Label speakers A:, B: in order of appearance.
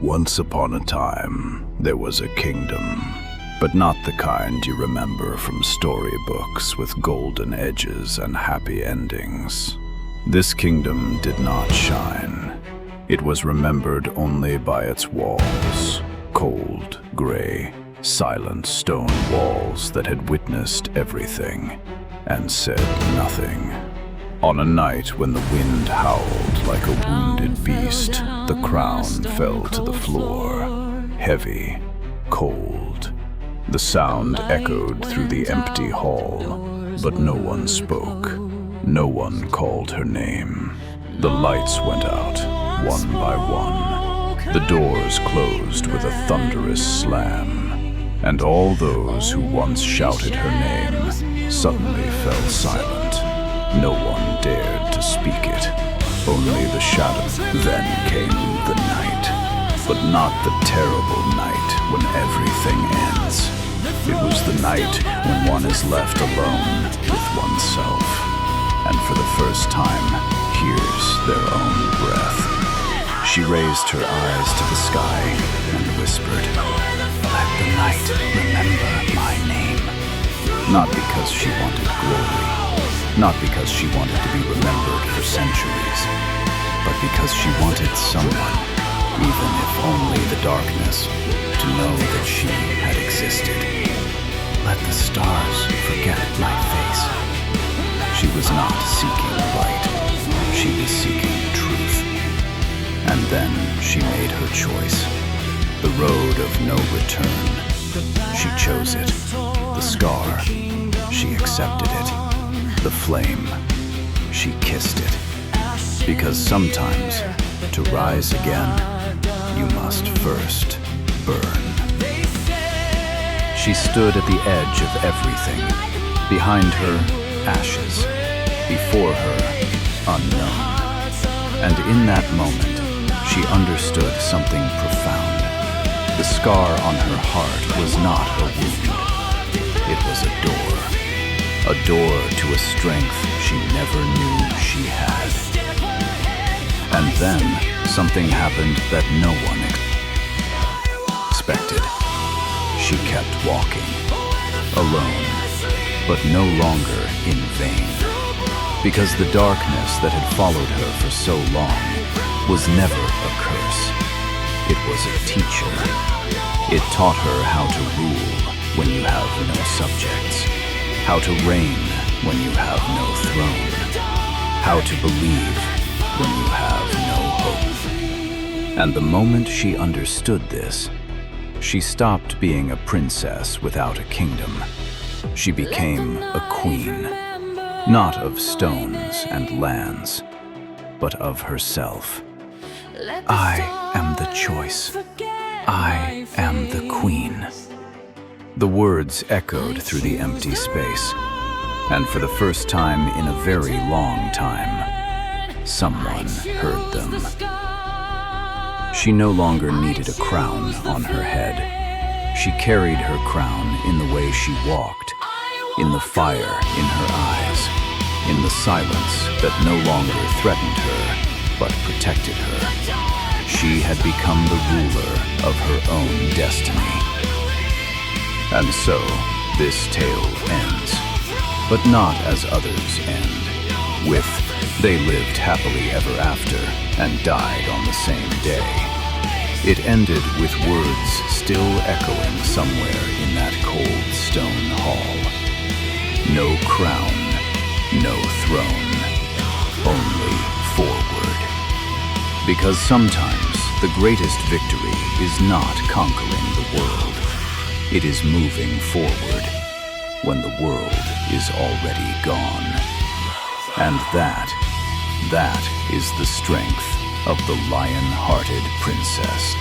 A: Once upon a time, there was a kingdom, but not the kind you remember from storybooks with golden edges and happy endings. This kingdom did not shine. It was remembered only by its walls, cold, gray, silent stone walls that had witnessed everything and said nothing. On a night when the wind howled like a wounded beast, the crown fell to the floor, heavy, cold. The sound echoed through the empty hall, but no one spoke. No one called her name. The lights went out, one by one. The doors closed with a thunderous slam, and all those who once shouted her name suddenly fell silent. No one dared to speak it, only the shadow. Then came the night, but not the terrible night when everything ends. It was the night when one is left alone with oneself, and for the first time hears their own breath. She raised her eyes to the sky and whispered, "Let the night remember my name." Not because she wanted glory, not because she wanted to be remembered for centuries, but because she wanted someone, even if only the darkness, to know that she had existed. Let the stars forget my face. She was not seeking light, she was seeking truth. And then she made her choice, the road of no return. She chose it, the scar, she accepted it. The flame, she kissed it. Because sometimes, to rise again, you must first burn. She stood at the edge of everything. Behind her, ashes. Before her, unknown. And in that moment, she understood something profound. The scar on her heart was not a wound. It was a door. A door to a strength she never knew she had. And then something happened that no one expected. She kept walking, alone, but no longer in vain. Because the darkness that had followed her for so long was never a curse. It was a teacher. It taught her how to rule when you have no subjects. How to reign when you have no throne. How to believe when you have no hope. And the moment she understood this, she stopped being a princess without a kingdom. She became a queen, not of stones and lands, but of herself. I am the choice. I am the queen. The words echoed through the empty space, and for the first time in a very long time, someone heard them. She no longer needed a crown on her head. She carried her crown in the way she walked, in the fire in her eyes, in the silence that no longer threatened her, but protected her. She had become the ruler of her own destiny. And so, this tale ends, but not as others end, with "they lived happily ever after and died on the same day." It ended with words still echoing somewhere in that cold stone hall. No crown, no throne, only forward. Because sometimes the greatest victory is not conquering the world. It is moving forward when the world is already gone. And that is the strength of the Lionhearted Princess.